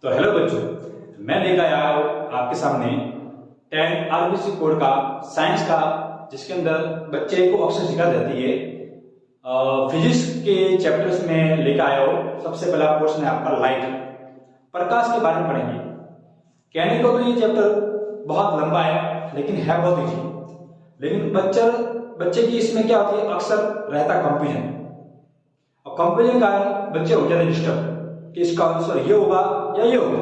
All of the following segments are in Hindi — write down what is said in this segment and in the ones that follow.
तो हेलो बच्चों, मैं लेकर आया हूँ आपके सामने 10 आरबीसी कोड का साइंस का, जिसके अंदर बच्चे को अक्सर सिखा जाती है। फिजिक्स के चैप्टर्स में लेकर आया हूँ। सबसे पहला पोर्शन है आपका लाइट, प्रकाश के बारे में पढ़ेंगे। कहने को तो ये चैप्टर बहुत लंबा है, लेकिन है बहुत इजी। लेकिन बच्चे की इसमें क्या होती है, अक्सर रहता कंफ्यूजन, और कंफ्यूजन का बच्चे हो जाते डिस्टर्ब कि इसका आंसर ये होगा या ये होगा।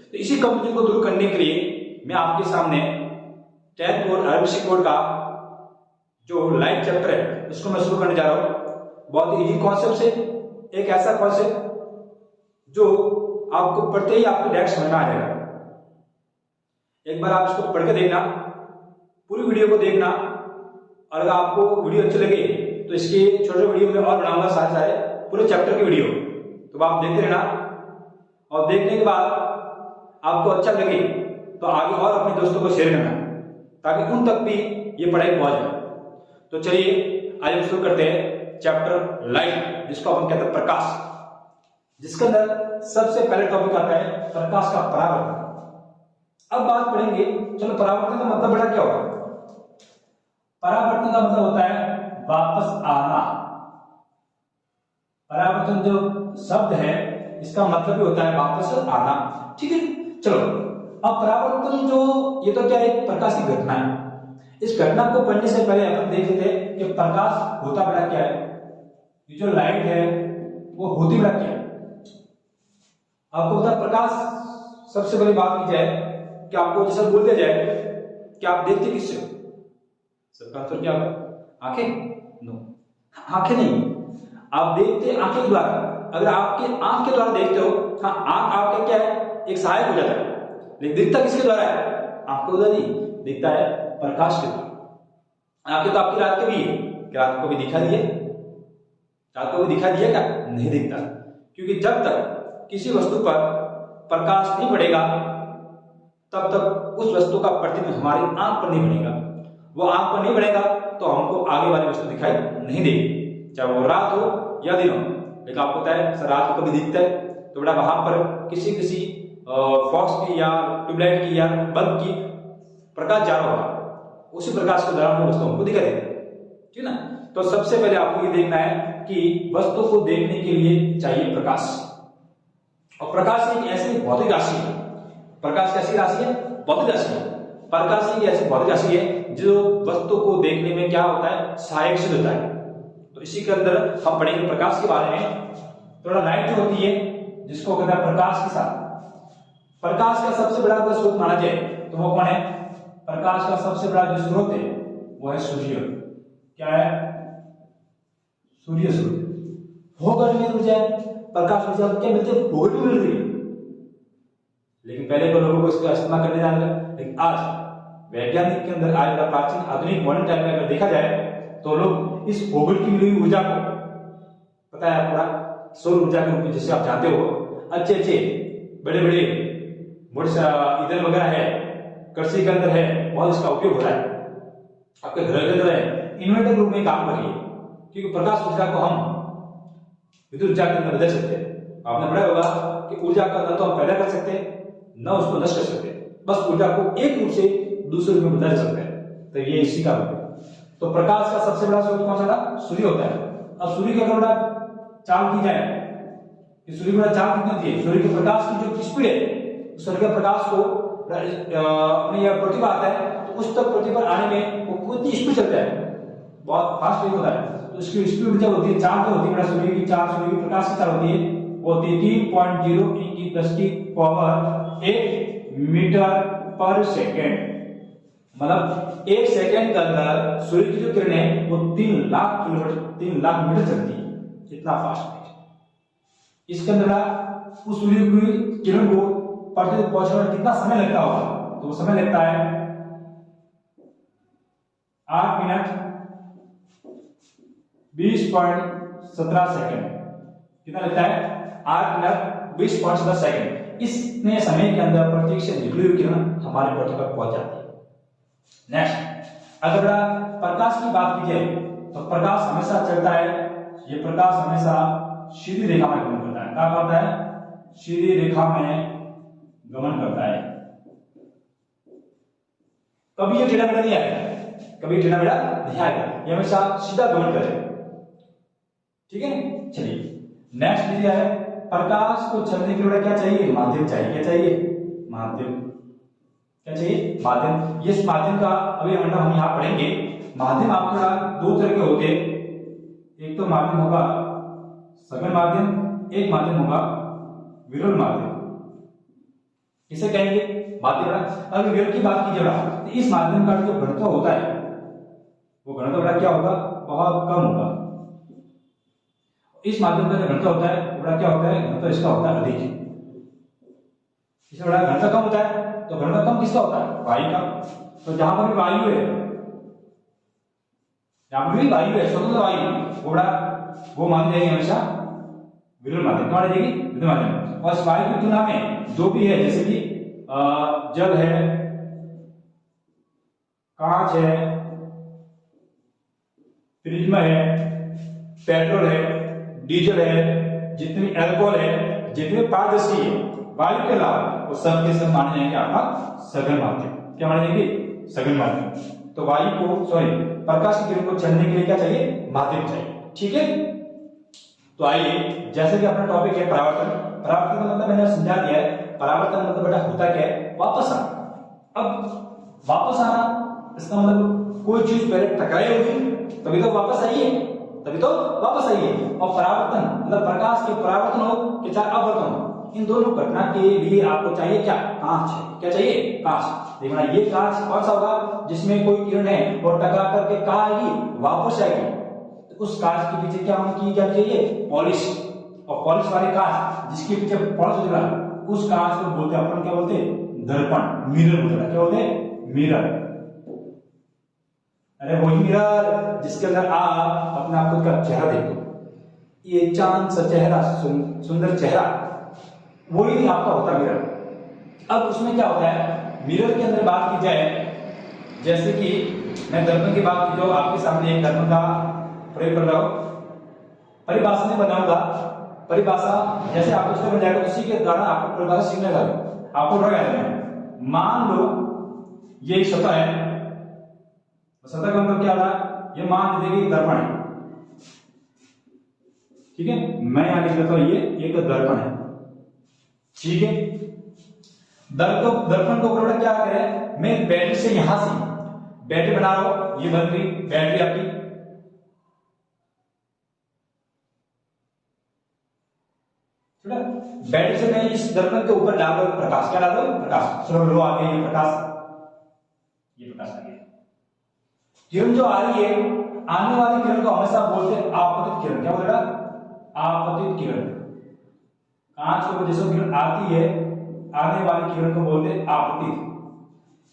तो इसी कंफ्यूजन को दूर करने के लिए मैं आपके सामने 10 और आरबीसी कोड का जो लाइट चैप्टर है उसको मैं शुरू करने जा रहा हूं। बहुत इजी कॉन्सेप्ट से, एक ऐसा कॉन्सेप्ट जो आपको पढ़ते ही आपको डायरेक्ट समझ में आ जाएगा। एक बार आप इसको पढ़ के देखना, पूरी वीडियो को देखना, और अगर आपको वीडियो अच्छी लगे तो इसके छोटे वीडियो में और बनाऊंगा साथ साथ पूरे चैप्टर की वीडियो, तो आप देखते रहना। और देखने के बाद आपको अच्छा लगे तो आगे और अपने दोस्तों को शेयर करना, ताकि उन तक भी ये पढ़ाई पहुंच जाए। तो चलिए आज हम शुरू करते हैं चैप्टर लाइट, जिसको अपन कहते हैं प्रकाश, जिसके अंदर सबसे पहले टॉपिक आता है प्रकाश का परावर्तन। अब बात पढ़ेंगे, चलो परावर्तन का मतलब बड़ा क्या होगा। परावर्तन का मतलब होता है वापस आना। परावर्तन जो शब्द है इसका मतलब भी होता है वापस आना, ठीक है। चलो अब परावर्तन जो ये तो क्या है, एक प्रकाश की घटना है। इस घटना को पढ़ने से पहले अपन देख लेते हैं कि प्रकाश होता बड़ा क्या है। ये जो लाइट है वो होती बड़ा क्या है। आपको पता प्रकाश, सबसे बड़ी बात की जाए कि आपको जैसा बोल दिया जाए कि आप देखते किससे हो, सबका आंसर क्या होगा, आंखें? नो, आंखें नहीं, आप देखते आंखें के द्वारा। अगर आपके आंख के द्वारा देखते हो, हाँ, आंख आपका क्या है, एक सहायक हो जाता है, लेकिन दिखता किसके द्वारा है, आपको उधर नहीं दिखता है, प्रकाश के द्वारा। आंखें तो आपकी रात के भी है, क्या रात को भी दिखा दिए, रात को भी दिखा दिया क्या, नहीं दिखता, क्योंकि जब तक किसी वस्तु पर प्रकाश नहीं पड़ेगा तब तक उस वस्तु का प्रतिबिंब हमारी आंख पर नहीं बनेगा। वो आंख पर नहीं बनेगा तो हमको आगे वाली वस्तु दिखाई नहीं देगी, चाहे वो रात हो या दिन हो। लेकिन आपको पता है सर रात को कभी दिखता है, तो बेटा वहां पर किसी फॉक्स की या ट्यूबलाइट की या बल्ब की प्रकाश जा रहा होगा, उसी प्रकाश के द्वारा वो वस्तु हमको दिखाई देती है, ठीक है ना। तो सबसे पहले आपको ये देखना है कि वस्तु को देखने के लिए चाहिए प्रकाश, और प्रकाश एक ऐसी भौतिक राशि है। प्रकाश कैसी राशि है, भौतिक राशि है। प्रकाश एक ऐसी भौतिक राशि है जो वस्तु को देखने में क्या होता है, सहायक सिद्ध होता है। तो इसी के अंदर हम पढ़ेंगे प्रकाश के बारे में। थोड़ा लाइट जो होती है जिसको कहते हैं प्रकाश के साथ, प्रकाश का सबसे बड़ा अगर स्रोत माना जाए तो वो कौन है, प्रकाश का सबसे बड़ा जो स्रोत है वो है सूर्य। क्या है, सूर्य स्रोत। भूगर्भ में ऊर्जा, प्रकाश ऊर्जा क्या मिलती है, भूगर्भ में मिल रही है। लेकिन पहले को लोगों को इसका इस्तेमाल करने जाना, लेकिन आज वैज्ञानिक के अंदर, आज का प्राचीन आधुनिक मॉडर्न टाइम में अगर देखा जाए तो लोग इस भूगोल की मिली ऊर्जा को, पता है आपको, सौर ऊर्जा के रूप में, जिसे आप जानते हो, अच्छे बड़े बड़े ईंधन वगैरह है, कृषि के अंदर है, बहुत इसका उपयोग होता है। आपके घर के अंदर है, इन्वर्टर के रूप में काम कर रही है, क्योंकि प्रकाश ऊर्जा को हम विद्युत ऊर्जा के अंदर बदल सकते हैं। आपने पढ़ा होगा कि ऊर्जा का न तो हम पैदा कर सकते हैं न उसको नष्ट कर सकते, बस ऊर्जा को एक रूप से दूसरे रूप में बदल सकते हैं। तो ये इसी का रूप है। तो प्रकाश का सबसे बड़ा स्रोत कौन सा था, सूर्य होता है। अब सूर्य की अगर बड़ा चाल की जाए कि सूर्य की बड़ा चाल कितनी होती है, सूर्य के प्रकाश की जो स्पीड है, सूर्य के प्रकाश को अपनी पृथ्वी पर आता है तो उस तक पृथ्वी पर आने में वो कितनी स्पीड चलता है, बहुत फास्ट होता है। तो उसकी स्पीड जब होती है, चाल जो होती है, सूर्य की चाल, सूर्य के प्रकाश की चाल होती है, वो होती है 3.0 मीटर पर सेकेंड। मतलब एक सेकेंड के अंदर सूर्य की जो किरणें है वो 3 लाख मीटर चलती है, इतना फास्ट है। इसके अंदर उस सूर्य की किरण को पृथ्वी तक पहुंचने में कितना समय लगता होगा, तो वो समय लगता है 8 मिनट 20.17 सेकेंड। कितना लगता है, 8 मिनट 20.17 सेकेंड। इतने समय के अंदर पृथ्वी से निकली हुई किरण हमारे पृथ्वी पर पहुंच जाती है। नेक्स्ट, अगर प्रकाश की बात की जाए तो प्रकाश हमेशा चलता है, ये प्रकाश हमेशा सीधी रेखा में घूम करता है। क्या करता है, सीधी रेखा में गमन करता है। कभी ये टेढ़ा मेढ़ा नहीं आएगा, कभी टेढ़ा मेढ़ा नहीं आएगा, ये हमेशा सीधा गमन करेगा। ठीक है, चलिए नेक्स्ट दिया है प्रकाश को चलने के लिए क्या चाहिए? माध्यम चाहिए। क्या चाहिए? माध्यम। क्या चाहिए? माध्यम। ये इस माध्यम का अभी हम यहाँ पढ़ेंगे। माध्यम आपके यहाँ दो तरह के होते हैं, एक तो माध्यम होगा सघन माध्यम, एक माध्यम होगा विरल माध्यम। इसे कहेंगे माध्यम। अगर विरल की बात कीजिए तो इस माध्यम का जो घनत्व होता है वो घनत्व बड़ा क्या होगा? बहुत कम होगा। इस माध्यम का जो घनत्व होता है बड़ा क्या होता है? घनत्व इसका होता है अधिक। इससे बड़ा घनत्व कम होता है, तो घनत्व कम किसका होता है? वायु का। तो जहां पर भी वायु है, जहां पर भी वायु है, स्वतंत्र वायु, वो बड़ा वो मान जाएगी हमेशा विरल माध्यम। क्या मान जाएगी? विरल माध्यम। और इस वायु की तुलना में जो भी है, जैसे कि जल है, कांच है, प्रिज्म है, पेट्रोल है, डीजल है, जितनी अल्कोहल है, जितने पारदर्शी है, वायु के अलावा वो सब के सब माने जाएंगे आपका सघन माध्यम। क्या माने जाएंगे? सघन माध्यम। तो वायु को प्रकाश की किरण को चलने के लिए क्या चाहिए? माध्यम चाहिए। ठीक है, तो आइए, जैसे कि अपना टॉपिक है परावर्तन। परावर्तन का मतलब मैंने समझा दिया है। परावर्तन मतलब बेटा होता क्या है? वापस आना। अब वापस आना इसका मतलब कोई चीज पहले टकराई होगी तभी तो वापस आई है, तभी तो वापस आई है। और परावर्तन मतलब प्रकाश के परावर्तन हो कि चाहे अपवर्तन हो, इन दोनों घटना के लिए आपको चाहिए क्या? कांच। क्या चाहिए? कांच। देखना ये कांच कौन सा होगा? जिसमें कोई किरण है और टकरा करके कहाँ आएगी? वापस आएगी। तो उस कांच के पीछे क्या की जानी चाहिए? पॉलिश। और पॉलिश वाले कांच जिसके पीछे पॉलिश हो रहा उस कांच को बोलते हैं अपन, क्या बोलते हैं? दर्पण, मिरर बोलते हैं। क्या बोलते हैं? मिरर। अरे वही मिरर जिसके अंदर आप अपना खुद का चेहरा देखो, ये चांद सा चेहरा, सुंदर चेहरा, वही आपका होता है मिरर। अब उसमें क्या होता है? मिरर के अंदर बात की जाए, जैसे कि मैं दर्पण की बात की, जो आपके सामने एक दर्पण का प्रयोग कर रहा हूं, परिभाषा में बनाऊंगा। परिभाषा जैसे आपको उसको बन जाएगा, उसी के द्वारा आपको परिभाषा सीखने का आपको ड्रॉ करना है। मान लो ये सतह है, सतह का मतलब क्या रहा? ये मान लीजिए दर्पण है। ठीक है, मैं यहां लिख देता हूं ये एक दर्पण है। ठीक है, दर्पण को ऊपर क्या करें? मैं बैटरी से यहां से बैटरी बना रहा हूं, ये बन गई बैटरी आपकी। बैटरी से मैं इस दर्पण के ऊपर डाल रहा हूं प्रकाश। क्या डाल रहा हूं? प्रकाश। चलो लो आ गया ये प्रकाश, ये प्रकाश आ गया। किरण जो आ रही है, आने वाली किरण को हमेशा बोलते हैं आपतित किरण। क्या बोलेगा? आपतित किरण। कांच के ऊपर जैसे किरण आती है, आने वाली किरण को बोलते हैं आपतित।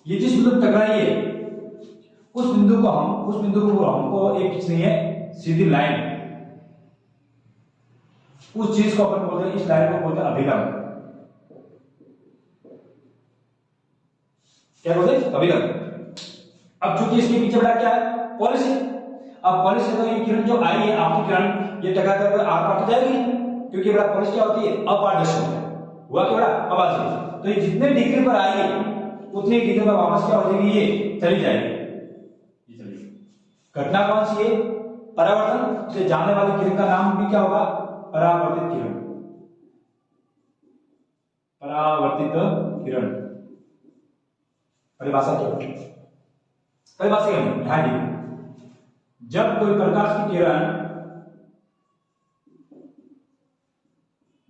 ये जिस बिंदु टकराई है उस बिंदु को हमको एक खींचनी है सीधी लाइन। उस चीज को अपन बोलते हैं, इस लाइन को बोलते हैं अभिलंब। क्या बोलते हैं? अभिलंब। अब चूंकि इसके पीछे बड़ा क्या है? पॉलिश है। अब पॉलिश है तो ये किरण जो आई है, आपकी किरण, ये टकरा कर आर पार तो जाएगी नहीं, क्योंकि बड़ा पॉलिश क्या होती है? अपारदर्शी है। हुआ क्या? बड़ा अपारदर्शी। तो ये जितने डिग्री पर आई है उतनी डिग्री पर वापस क्या हो जाएगी? ये चली जाएगी। ये चलिए, घटना कौन सी है? परावर्तन से जाने वाली किरण का नाम भी क्या होगा? परावर्तित किरण। परावर्तित किरण। परिभाषा क्या होती है? परिभाषा क्या है? ध्यान दीजिए, जब कोई प्रकाश की किरण,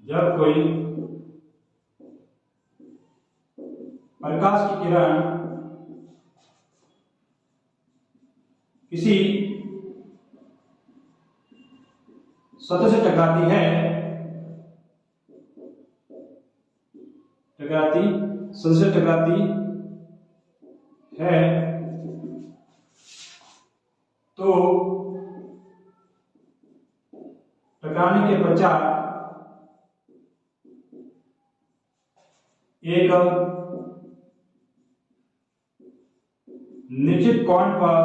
जब कोई प्रकाश की किरण किसी सतह से टकराती है, सतह से टकराती है, तो टकराने के पश्चात एक निश्चित कोण पर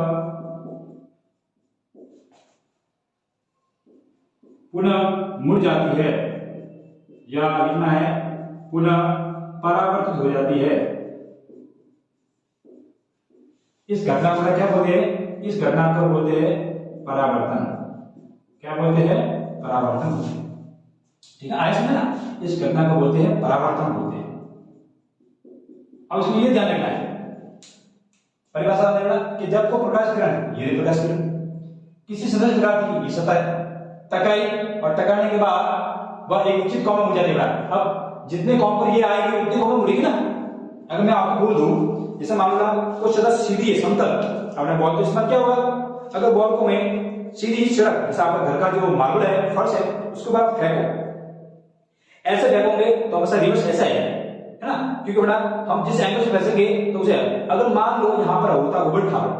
पुनः मुड़ जाती है। या लिखना है पुनः परावर्तित हो जाती है। इस घटना को क्या बोलते हैं? इस घटना को बोलते हैं परावर्तन। क्या बोलते हैं? परावर्तन बोलते हैं। ठीक है, आया समझ ना? इस घटना को बोलते हैं परावर्तन बोलते हैं। अब इसमें ये ध्यान रखना है, परिभाषा देना कि जब को प्रकाश किरण, ये प्रकाश किरण किसी सतह से टकराती है, ये सतह टकराई और टकराने के बाद वह एक उचित कोण में मुड़ जाती है। अब जितने कोण पर ये आएगी उतने कोण में मुड़ेगी ना। अगर मैं आपको बोल दूं जैसे मान लो कुछ सतह सीधी है, समतल, आपने बॉल को इस्तेमाल किया होगा। अगर बॉल को मैं सीधी सड़क, जैसे आपका घर का जो मार्बल है, फर्श है, उसके ऊपर आप फेंको, ऐसे फेंकोगे तो हमेशा रिवर्स ऐसा है ना, क्योंकि बेटा हम जिस एंगल से फेंकेंगे तो उसे, अगर मान लो यहाँ पर होता उबड़ खाबड़,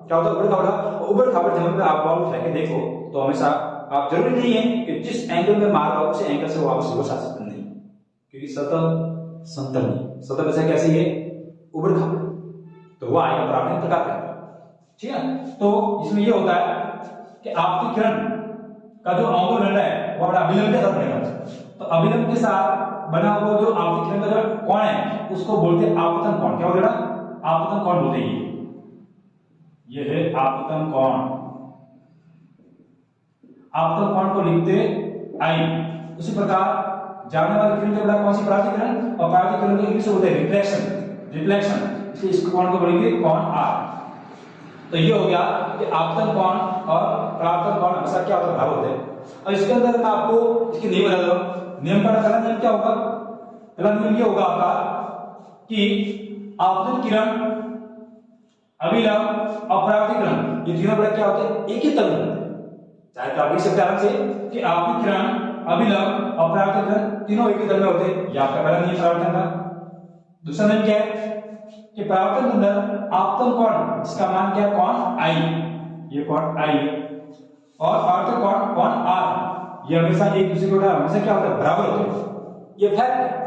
क्या होता उबड़ खाबड़, उबड़ खाबड़ जमीन पे आप बॉल फेंके देखो तो हमेशा आप, जरूरी नहीं है कि जिस एंगल में मार रहा हो उसी एंगल से वो वापस रिवर्स आ सकते नहीं, क्योंकि सतह समतल नहीं, सतह वैसे कैसी है, उबड़ खाबड़, तो वो आएगा परावर्तन प्रकार का। ठीक है, तो इसमें ये होता है कि आपकी किरण का जो एंगल बन रहा है वो बड़ा अभिलंब के साथ बनेगा। तो अभिलंब के साथ बना हुआ जो आपकी किरण का जो कोण है उसको बोलते हैं आपतन कोण। क्या बोलते हैं? आपतन कोण बोलते हैं। ये है आपतन कोण। आपतन कोण को लिखते आई। उसी प्रकार जाने वाली किरण के बड़ा कौन सी परावर्तित किरण, और परावर्तित किरण को इंग्लिश में बोलते हैं रिफ्लेक्शन। रिफ्लेक्शन, इसलिए इस कोण को बोलेंगे कोण आर। तो ये हो गया कि आपतन कोण और परावर्तन कोण हमेशा क्या होता है, बराबर होते हैं। और इसके अंदर मैं आपको इसके नियम बता दूं। नियम का पहला नियम क्या होगा? पहला नियम ये होगा आपका कि आपतन किरण, अभिलंब और परावर्तित किरण, ये तीनों बड़े क्या होते हैं, एक ही तल में होते हैं। चाहे तो आप लिख सकते हैं से कि आपतन किरण, अभिलंब और परावर्तित किरण तीनों एक ही तल में होते हैं। ये आपका पहला नियम परावर्तन का। दूसरा नियम क्या है कि परावर्तन के अंदर आपतन कोण, इसका मान क्या है, कोण आई, ये कोण आई, और परावर्तन कोण, कोण आर, ये हमेशा एक दूसरे को हमेशा क्या होता है, बराबर होते हैं। ये फैक्ट है।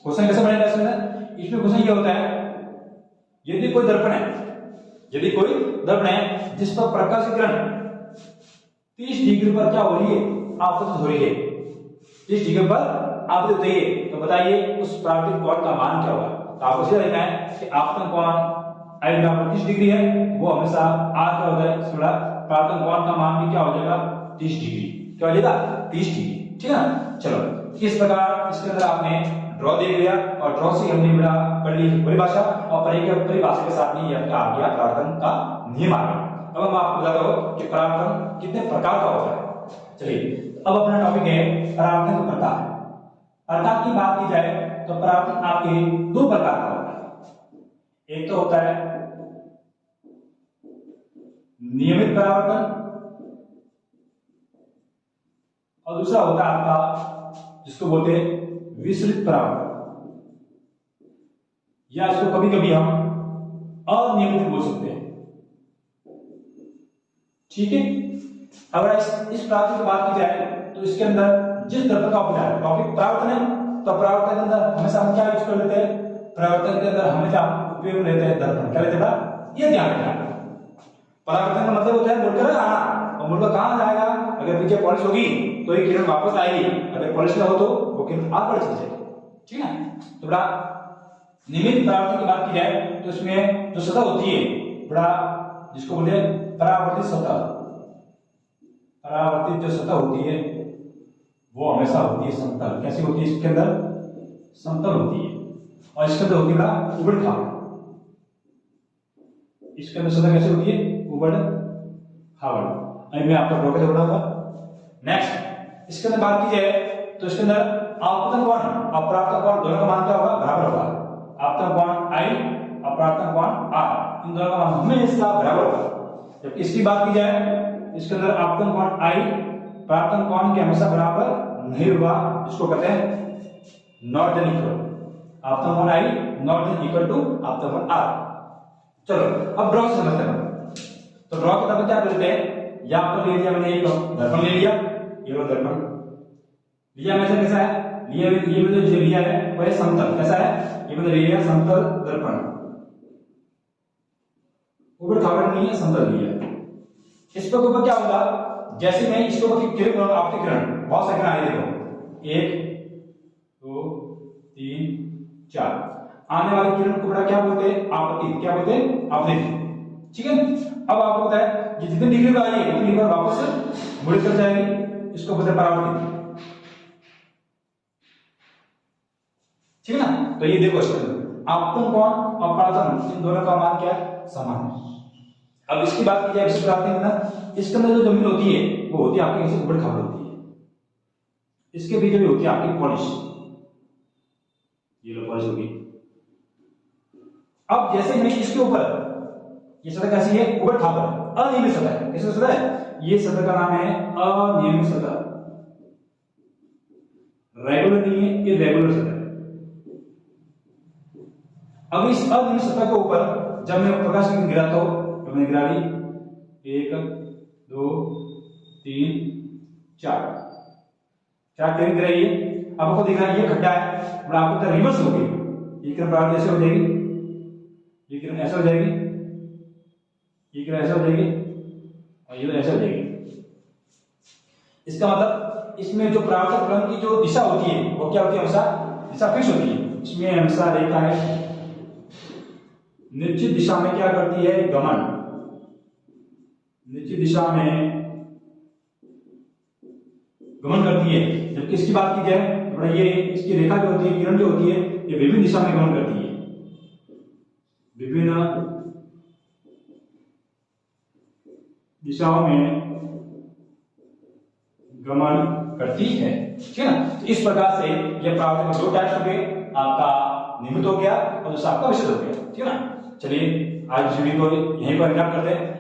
क्वेश्चन कैसे बनेगा इसमें क्वेश्चन ये होता है, यदि कोई दर्पण है, यदि कोई दर्पण है जिस पर प्रकाश की किरण 30 डिग्री पर क्या हो रही है, आपतित हो रही है, 30 डिग्री पर आपतित होती है, तो बताइए उस परावर्तित कोण का मान क्या होगा। तो आपको सीधा लिखना है कि आपतन कोण आई बराबर 30 डिग्री है, वो हमेशा आर क्या होता है, इसका परावर्तन कोण का मान भी क्या हो जाएगा, 30 डिग्री। क्या हो जाएगा, 30 डिग्री। ठीक है ना। चलो इस प्रकार इसके अंदर आपने ड्रॉ देख लिया, और ड्रॉ से हमने बड़ा पढ़ ली परिभाषा, और परिभाषा के साथ में ये आपका आ गया परावर्तन का नियम आ गया। अब मैं आपको बताता हूं कि परावर्तन कितने प्रकार का होता है। चलिए अब अपना टॉपिक है परावर्तन के प्रकार। प्रकार की बात की जाए तो परावर्तन आपके दो प्रकार का होता है। एक तो होता है नियमित परावर्तन, और दूसरा होता है आपका जिसको बोलते हैं विसरित परावर्तन, या इसको कभी कभी हम अनियमित बोल सकते हैं। ठीक है, अगर इस परावर्तन की बात की जाए तो इसके अंदर जिस दर्पण का उपयोग है, टॉपिक परावर्तन है, तो परावर्तन के अंदर हमेशा हम क्या यूज कर लेते हैं, परावर्तन के अंदर हमेशा उपयोग लेते हैं दर्पण। क्या लेते हैं, ये ध्यान रखना। परावर्तन का मतलब होता है मुड़कर आना, और मुड़कर कहां जाएगा, अगर पीछे पॉलिश होगी तो ये किरण वापस आएगी, अगर पॉलिश ना हो तो वो किरण आर पर चली जाएगी। ठीक है, तो बड़ा नियमित परावर्तन की बात की जाए तो इसमें जो सतह होती है, बड़ा जिसको बोलते हैं परावर्तित सतह, परावर्तित जो सतह होती है वो हमेशा होती है समतल। कैसी होती है, इसके अंदर समतल होती है, और इसके अंदर होती है बड़ा उबड़ खाबड़। इसके अंदर सतह कैसे होती है, उबड़ खाबड़। अभी मैं आपको ड्रॉ करके बताऊंगा। नेक्स्ट इसके अंदर बात की जाए तो इसके अंदर आपतन कोण और परावर्तन कोण दोनों का मान क्या होगा, बराबर होगा। आपतन कोण आई और परावर्तन कोण आर, इन दोनों का मान हमेशा बराबर होगा। जबकि इसकी बात की जाए इसके अंदर आपतन कोण आई परावर्तन कोण के हमेशा बराबर नहीं होगा, इसको कहते हैं नॉट देन इक्वल। आपतन कोण आई नॉट देन इक्वल टू आपतन कोण आर। चलो अब ड्रॉ से समझते हैं। तो ड्रॉ के तब क्या करते हैं, यहां पर ले लिया मैंने एक दर्पण ले लिया, ये वाला दर्पण लिया। मैंने कैसा है लिया, ये मैंने जो लिया है वो है समतल। कैसा है, ये मैंने ले लिया समतल दर्पण, ऊपर खाबड़ नहीं है, समतल लिया। इस पर ऊपर क्या होगा, जैसे मैं इसको किरण आपकी किरण बहुत सारी किरण आ रही, देखो 1 2 3 4। आने वाली किरण को बड़ा क्या बोलते हैं? आपतित। क्या बोलते हैं? आपतित। ठीक है। अब आपको पता है ये जितनी डिग्री पर आई है उतनी बार वापस मुड़ कर जाएगी, इसको बोलते हैं परावर्तित। ठीक है ना। तो ये देखो आपतन कोण और परावर्तन इन दोनों का मान क्या है? समान है। अब इसकी बात की जाए विशिष्ट परावर्तन ना, इसके अंदर जो जमीन होती है वो होती है आपकी ऐसे उबड़ खाबड़ होती है, इसके बीच में होती है आपकी पॉलिश, ये लो पॉलिश होगी। अब जैसे मैं इसके ऊपर ये सतह कैसी है? उबड़ खाबड़ अनियमित सतह है। कैसी सतह है? ये सतह का नाम है अनियमित सतह, रेगुलर नहीं है, इरेगुलर सतह। अब इस अनियमित सतह के ऊपर जब मैं प्रकाश की गिरा तो मैंने गिरा ली 1 2 3 4 किरण गिराई है। अब आपको दिख रहा है ये खड्डा है और आपको रिवर्स हो गई, ये किरण परावर्तित ऐसे हो जाएगी, ये किरण ऐसे हो जाएगी, ये किरण ऐसे हो जाएगी और ये ऐसे हो जाएगी। इसका मतलब इसमें जो परावर्तित किरण की जो दिशा होती है वो क्या होती है? हमेशा दिशा फिक्स होती है। इसमें हमेशा रेखा है निश्चित दिशा में क्या करती है? गमन। निश्चित दिशा में गमन करती है। जबकि इसकी बात की जाए तो ये इसकी रेखा जो होती है, किरण जो होती है, ये विभिन्न दिशा में गमन करती है, विभिन्न दिशाओं में गमन करती है। ठीक है ना। तो इस प्रकार से ये परावर्तन दो टाइप्स हो गए, आपका नियमित हो गया और दूसरा आपका विशेष हो गया। ठीक है ना। चलिए आज वीडियो को यहीं पर एंड करते हैं।